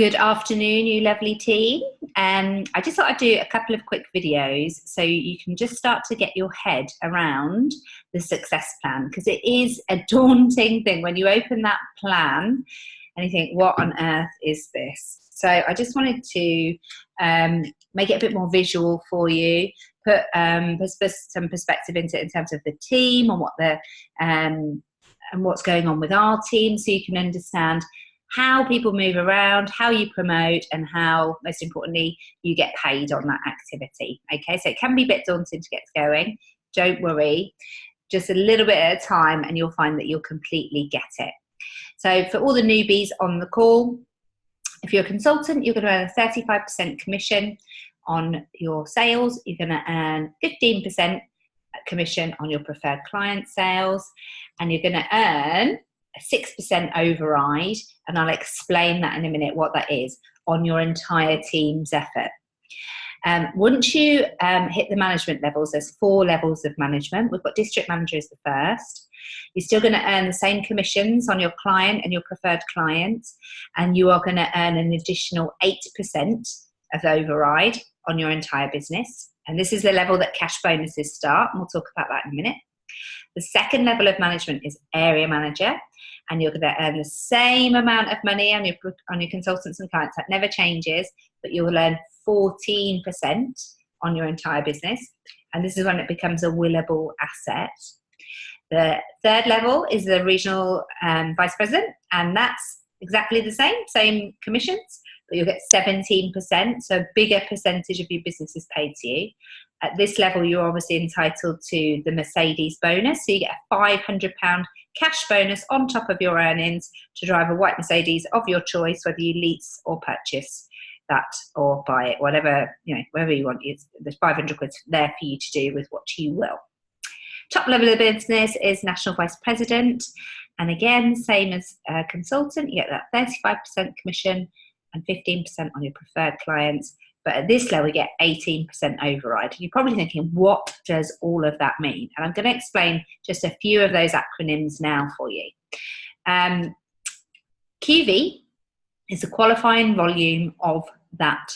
Good afternoon, you lovely team. I just thought I'd do a couple of quick videos so you can just start to get your head around the success plan, because it is a daunting thing when you open that plan and you think, what on earth is this? So I just wanted to make it a bit more visual for you, put some perspective into it in terms of the team and what and what's going on with our team, so you can understand how people move around, how you promote, and how, most importantly, you get paid on that activity. Okay, so it can be a bit daunting to get going. Don't worry, just a little bit at a time and you'll find that you'll completely get it. So for all the newbies on the call, if you're a consultant, you're going to earn a 35% commission on your sales. You're going to earn 15% commission on your preferred client sales, and you're going to earn a 6% override, and I'll explain that in a minute what that is, on your entire team's effort. Once you hit the management levels, there's 4 levels of management. We've got district manager as the first. You're still going to earn the same commissions on your client and your preferred clients, and you are going to earn an additional 8% of override on your entire business. And this is the level that cash bonuses start, and we'll talk about that in a minute. The second level of management is area manager, and you're going to earn the same amount of money on your consultants and clients. That never changes, but you'll earn 14% on your entire business, and this is when it becomes a willable asset. The third level is the regional vice president, and that's exactly the same commissions, but you'll get 17%, so a bigger percentage of your business is paid to you. At this level, you're obviously entitled to the Mercedes bonus, so you get a £500 cash bonus on top of your earnings to drive a white Mercedes of your choice, whether you lease or purchase that or buy it, whatever you want. There's 500 quid there for you to do with what you will. Top level of business is national vice president, and again, same as a consultant, you get that 35% commission and 15% on your preferred clients. But at this level, you get 18% override. You're probably thinking, what does all of that mean? And I'm going to explain just a few of those acronyms now for you. QV is the qualifying volume of that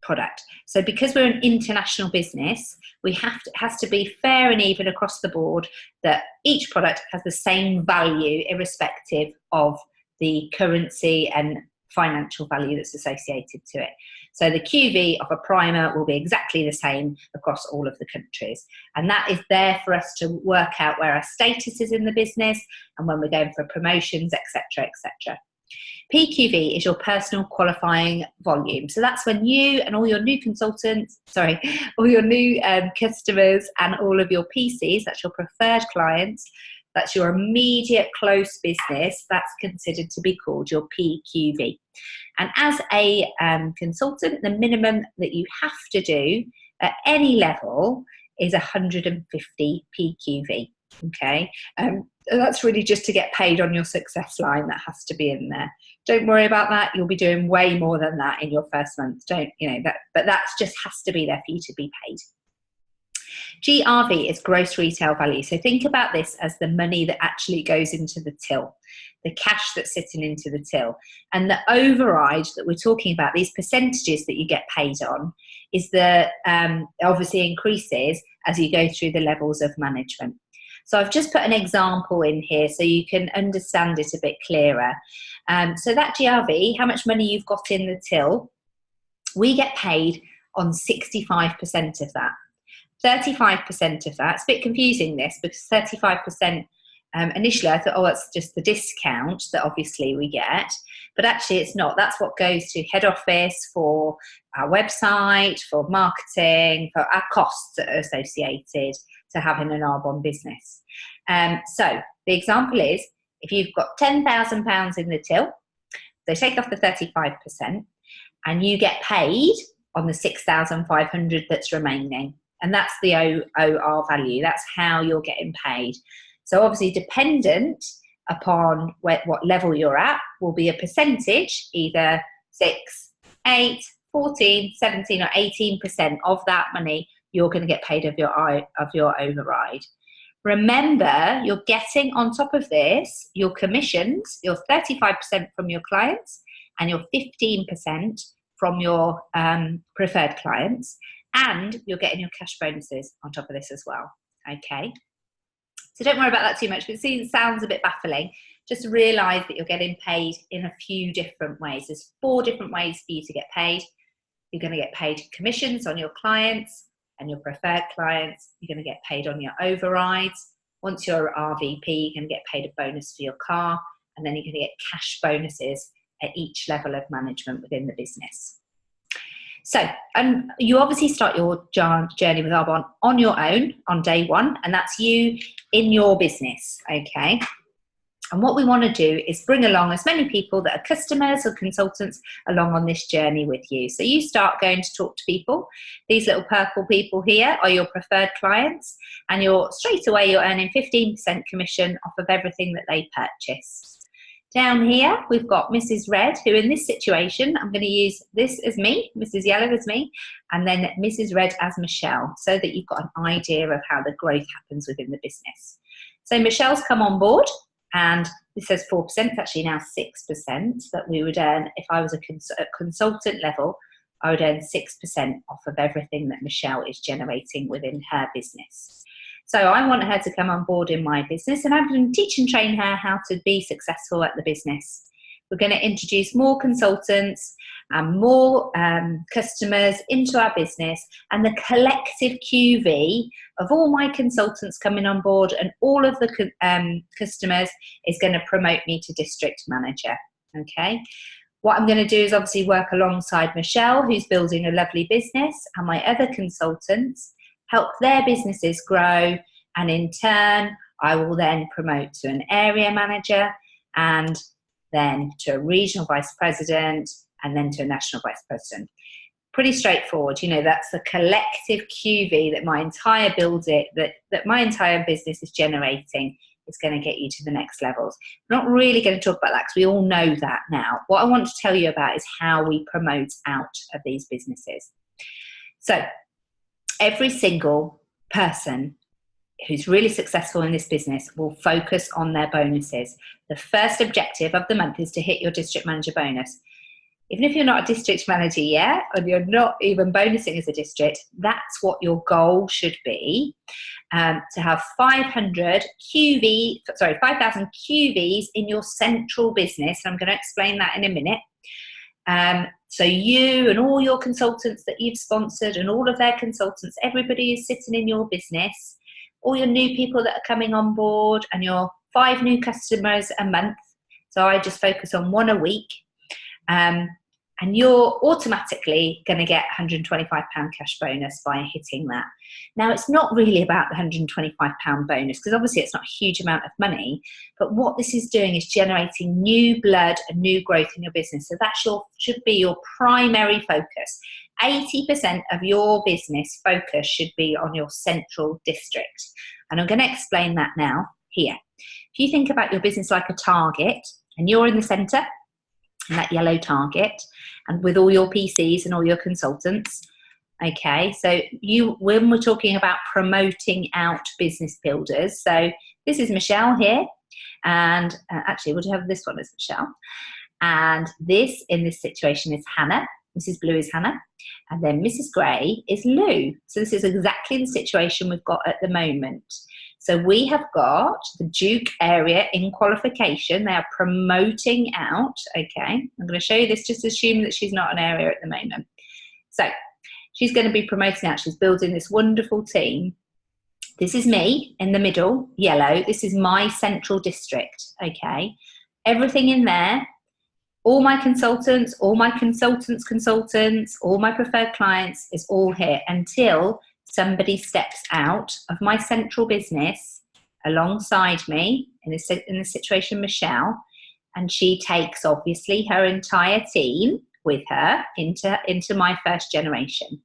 product. So because we're an international business, it has to be fair and even across the board, that each product has the same value irrespective of the currency and financial value that's associated to it. So the QV of a primer will be exactly the same across all of the countries. And that is there for us to work out where our status is in the business and when we're going for promotions, etc., etc. PQV is your personal qualifying volume. So that's when you and all your new all your new customers and all of your PCs, that's your preferred clients, that's your immediate close business, that's considered to be called your PQV. And as a consultant, the minimum that you have to do at any level is 150 PQV. Okay, that's really just to get paid on your success line. That has to be in there. Don't worry about that. You'll be doing way more than that in your first month. But that just has to be there for you to be paid. GRV is gross retail value. So think about this as the money that actually goes into the till, the cash that's sitting into the till. And the override that we're talking about, these percentages that you get paid on, is obviously increases as you go through the levels of management. So I've just put an example in here so you can understand it a bit clearer. So that GRV, how much money you've got in the till, we get paid on 65% of that. 35% of that, it's a bit confusing this, because 35% initially I thought, oh, that's just the discount that obviously we get, but actually it's not. That's what goes to head office for our website, for marketing, for our costs that are associated to having an Arbonne business. So the example is, if you've got £10,000 in the till, they take off the 35% and you get paid on the 6,500 that's remaining. And that's the OR value. That's how you're getting paid. So obviously dependent upon what level you're at will be a percentage, either 6, 8, 14, 17 or 18% of that money you're going to get paid of your override. Remember, you're getting on top of this your commissions, your 35% from your clients and your 15% from your preferred clients, and you're getting your cash bonuses on top of this as well. Okay, so don't worry about that too much, but see, it sounds a bit baffling. Just realise that you're getting paid in a few different ways. There's 4 different ways for you to get paid. You're going to get paid commissions on your clients and your preferred clients. You're going to get paid on your overrides. Once you're RVP, you're going to get paid a bonus for your car, and then you're going to get cash bonuses at each level of management within the business. So, and you obviously start your journey with Arbonne on your own on day 1, and that's you in your business, okay? And what we want to do is bring along as many people that are customers or consultants along on this journey with you. So you start going to talk to people. These little purple people here are your preferred clients, and straight away you're earning 15% commission off of everything that they purchase. Down here, we've got Mrs. Red, who in this situation, I'm going to use this as me, Mrs. Yellow as me, and then Mrs. Red as Michelle, so that you've got an idea of how the growth happens within the business. So Michelle's come on board, and this says 4%, it's actually now 6% that we would earn. If I was a consultant level, I would earn 6% off of everything that Michelle is generating within her business. So I want her to come on board in my business, and I'm going to teach and train her how to be successful at the business. We're going to introduce more consultants and more customers into our business, and the collective QV of all my consultants coming on board and all of the customers is going to promote me to district manager. Okay. What I'm going to do is obviously work alongside Michelle, who's building a lovely business, and my other consultants, help their businesses grow, and in turn I will then promote to an area manager, and then to a regional vice president, and then to a national vice president. Pretty straightforward. You know, that's the collective QV that my entire that my entire business is generating is going to get you to the next levels. I'm not really going to talk about that because we all know that now. What I want to tell you about is how we promote out of these businesses. So every single person who's really successful in this business will focus on their bonuses. The first objective of the month is to hit your district manager bonus. Even if you're not a district manager yet, and you're not even bonusing as a district, that's what your goal should be, to have 5,000 QVs in your central business. I'm going to explain that in a minute. So you and all your consultants that you've sponsored and all of their consultants, everybody who's sitting in your business, all your new people that are coming on board, and your 5 new customers a month. So I just focus on 1 a week. And you're automatically going to get £125 cash bonus by hitting that. Now, it's not really about the £125 bonus, because obviously it's not a huge amount of money, but what this is doing is generating new blood and new growth in your business. So that should be your primary focus. 80% of your business focus should be on your central district. And I'm going to explain that now here. If you think about your business like a target, and you're in the centre, and that yellow target, and with all your PCs and all your consultants. Okay, so when we're talking about promoting out business builders, so this is Michelle here, and actually we'll have this one as Michelle, and this in this situation is Hannah. Mrs. Blue is Hannah, and then Mrs. Grey is Lou. So this is exactly the situation we've got at the moment. So we have got the Duke area in qualification. They are promoting out. Okay, I'm going to show you this. Just assume that she's not an area at the moment. So she's going to be promoting out. She's building this wonderful team. This is me in the middle, yellow. This is my central district. Okay, everything in there, all my consultants, all my consultants, all my preferred clients is all here until somebody steps out of my central business alongside me, in this situation, Michelle, and she takes obviously her entire team with her into my first generation.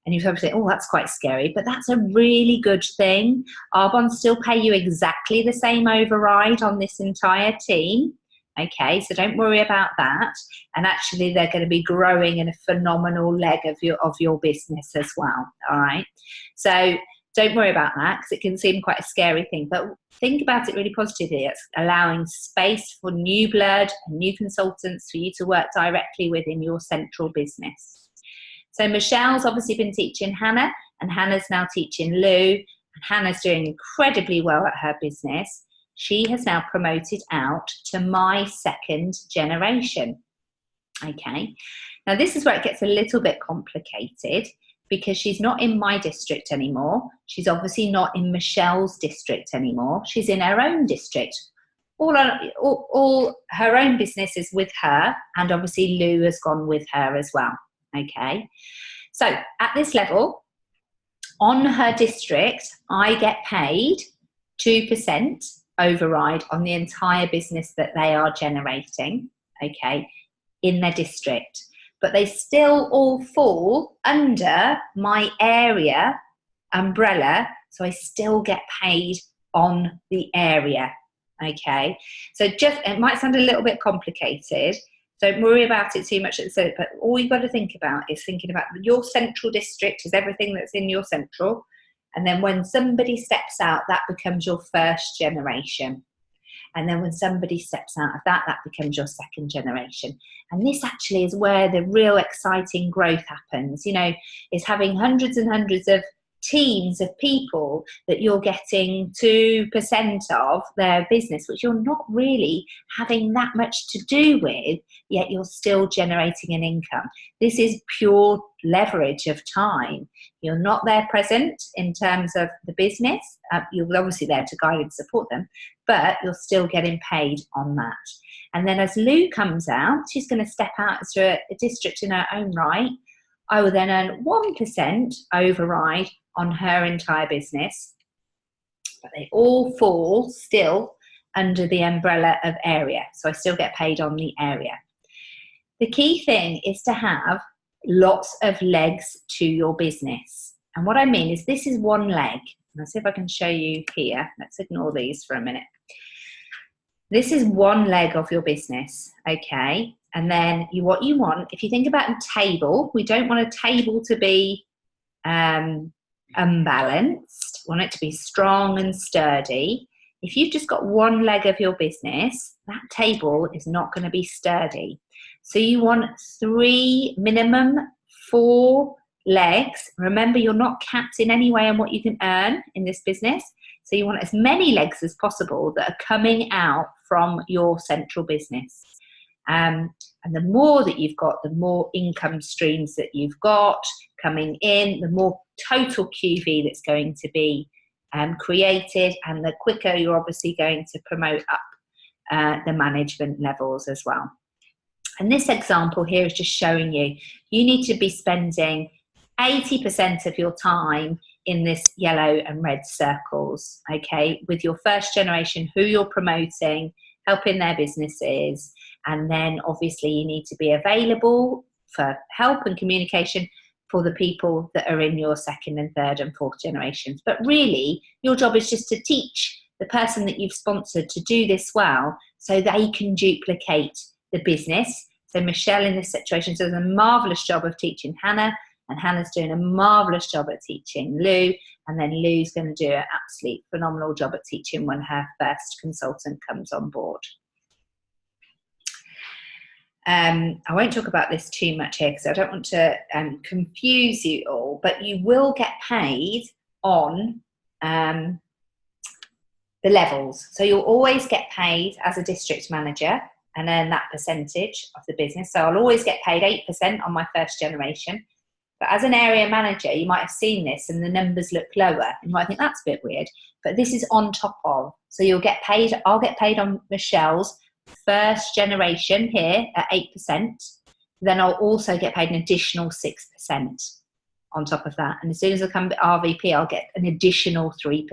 And you probably say, oh, that's quite scary, but that's a really good thing. Arbonne still pay you exactly the same override on this entire team. Okay, so don't worry about that. And actually, they're going to be growing in a phenomenal leg of your business as well. All right. So don't worry about that because it can seem quite a scary thing. But think about it really positively. It's allowing space for new blood and new consultants for you to work directly with in your central business. So Michelle's obviously been teaching Hannah, and Hannah's now teaching Lou, and Hannah's doing incredibly well at her business. She has now promoted out to my second generation. Okay, now this is where it gets a little bit complicated because she's not in my district anymore. She's obviously not in Michelle's district anymore. She's in her own district. All her own business is with her, and obviously Lou has gone with her as well. Okay, so at this level, on her district, I get paid 2% override on the entire business that they are generating, okay, in their district. But they still all fall under my area umbrella, so I still get paid on the area, okay? So just, it might sound a little bit complicated. Don't worry about it too much at the start, but all you've got to think about is thinking about your central district is everything that's in your central. And then when somebody steps out, that becomes your first generation. And then when somebody steps out of that, that becomes your second generation. And this actually is where the real exciting growth happens, you know, is having hundreds and hundreds of teams of people that you're getting 2% of their business, which you're not really having that much to do with, yet you're still generating an income. This is pure leverage of time. You're not there present in terms of the business. You're obviously there to guide and support them, but you're still getting paid on that. And then as Lou comes out, she's going to step out to a district in her own right. I will then earn 1% override on her entire business, but they all fall still under the umbrella of area. So I still get paid on the area. The key thing is to have lots of legs to your business. And what I mean is this is one leg. Let's see if I can show you here. Let's ignore these for a minute. This is one leg of your business, okay? And then what you want, if you think about a table, we don't want a table to be unbalanced. We want it to be strong and sturdy. If you've just got one leg of your business, that table is not going to be sturdy. So you want minimum 4 legs. Remember, you're not capped in any way on what you can earn in this business. So you want as many legs as possible that are coming out from your central business. And the more that you've got, the more income streams that you've got coming in, the more total QV that's going to be created, and the quicker you're obviously going to promote up the management levels as well. And this example here is just showing you need to be spending 80% of your time in this yellow and red circles, okay, with your first generation, who you're promoting, helping their businesses, and then obviously you need to be available for help and communication for the people that are in your second and third and fourth generations. But really, your job is just to teach the person that you've sponsored to do this well so they can duplicate the business. So Michelle in this situation does a marvellous job of teaching Hannah, and Hannah's doing a marvellous job at teaching Lou, and then Lou's going to do an absolute phenomenal job at teaching when her first consultant comes on board. I won't talk about this too much here because I don't want to confuse you all, but you will get paid on the levels. So you'll always get paid as a district manager and earn that percentage of the business. So I'll always get paid 8% on my first generation. But as an area manager, you might have seen this and the numbers look lower. You might think that's a bit weird, but this is on top of. So you'll get paid, I'll get paid on Michelle's first generation here at 8%. Then I'll also get paid an additional 6% on top of that. And as soon as I come to RVP, I'll get an additional 3%.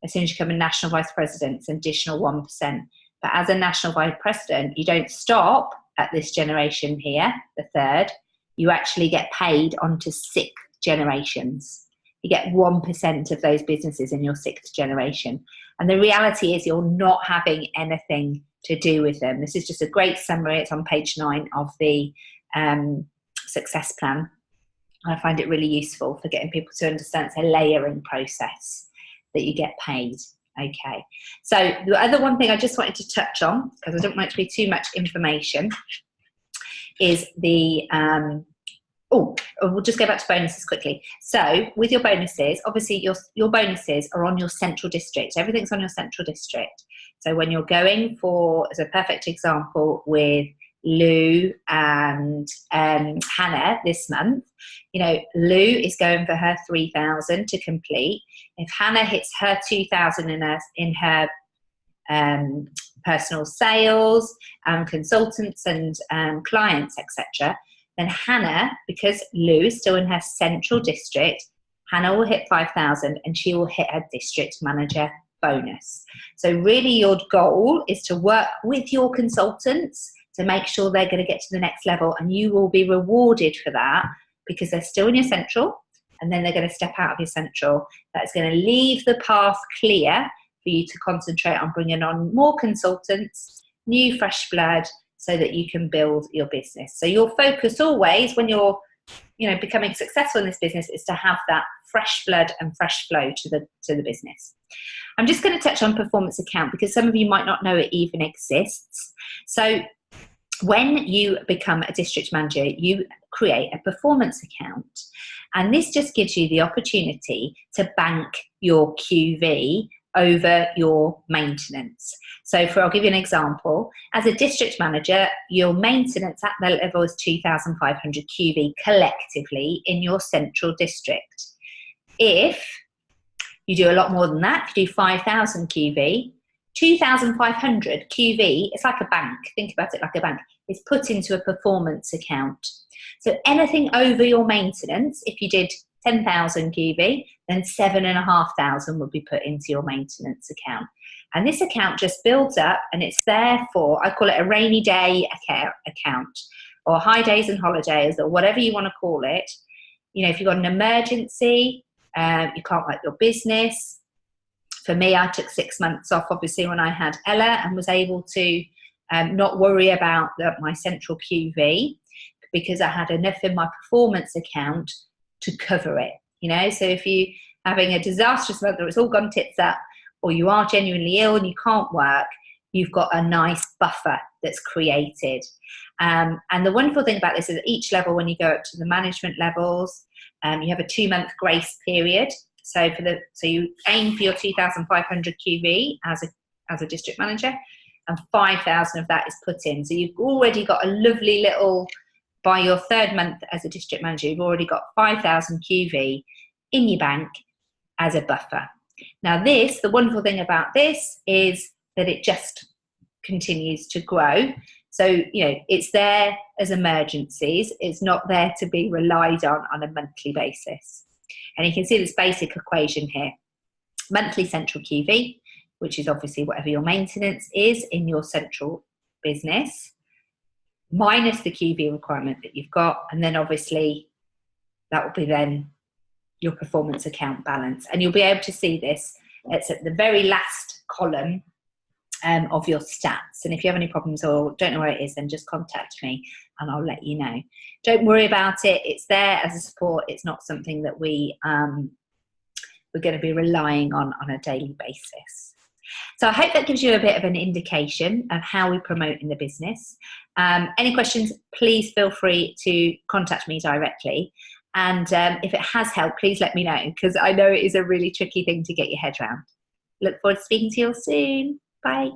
As soon as you come in national vice president, it's an additional 1%. But as a national vice president, you don't stop at this generation here, the third. You actually get paid onto 6 generations. You get 1% of those businesses in your 6th generation. And the reality is you're not having anything to do with them. This is just a great summary. It's on page 9 of the success plan. I find it really useful for getting people to understand it's a layering process that you get paid. Okay, so the other one thing I just wanted to touch on, because I don't want it to be too much information, is the we'll just go back to bonuses quickly. So with your bonuses, obviously your bonuses are on your central district. Everything's on your central district. So when you're going for, as a perfect example with Lou and Hannah this month, you know, Lou is going for her 3,000 to complete. If Hannah hits her 2,000 in her personal sales, consultants and clients, etc., then Hannah, because Lou is still in her central district, Hannah will hit 5,000 and she will hit her district manager bonus. So really your goal is to work with your consultants to make sure they're going to get to the next level, and you will be rewarded for that because they're still in your central, and then they're going to step out of your central. That's going to leave the path clear for you to concentrate on bringing on more consultants, new fresh blood, so that you can build your business. So your focus always, when you're, you know, becoming successful in this business, is to have that fresh blood and fresh flow to the business. I'm just going to touch on performance account because some of you might not know it even exists. So when you become a district manager, you create a performance account, and this just gives you the opportunity to bank your QV over your maintenance. So I'll give you an example. As a district manager, your maintenance at that level is 2,500 QV collectively in your central district. If you do a lot more than that, if you do 5,000 QV, 2,500 QV, it's like a bank. Think about it like a bank. It's put into a performance account. So anything over your maintenance, if you did 10,000 QV, then 7,500 would be put into your maintenance account. And this account just builds up, and it's there for, I call it a rainy day account, or high days and holidays, or whatever you want to call it. You know, if you've got an emergency, you can't work your business. For me, I took 6 months off, obviously, when I had Ella, and was able to not worry about my central QV because I had enough in my performance account to cover it. You know, so if you're having a disastrous month or it's all gone tits up, or you are genuinely ill and you can't work, you've got a nice buffer that's created. And the wonderful thing about this is at each level, when you go up to the management levels, you have a 2-month grace period. So you aim for your 2,500 QV as a district manager, and 5,000 of that is put in. So you've already got a lovely little, by your 3rd month as a district manager, you've already got 5,000 QV in your bank as a buffer. Now the wonderful thing about this is that it just continues to grow. So, you know, it's there as emergencies. It's not there to be relied on a monthly basis. And you can see this basic equation here. Monthly central QV, which is obviously whatever your maintenance is in your central business, minus the QV requirement that you've got. And then obviously that will be then your performance account balance. And you'll be able to see this. It's at the very last column of your stats. And if you have any problems or don't know where it is, then just contact me and I'll let you know. Don't worry about it. It's there as a support. It's not something that we're going to be relying on a daily basis. So I hope that gives you a bit of an indication of how we promote in the business. Any questions, please feel free to contact me directly. And if it has helped, please let me know, because I know it is a really tricky thing to get your head around. Look forward to speaking to you all soon. Bye.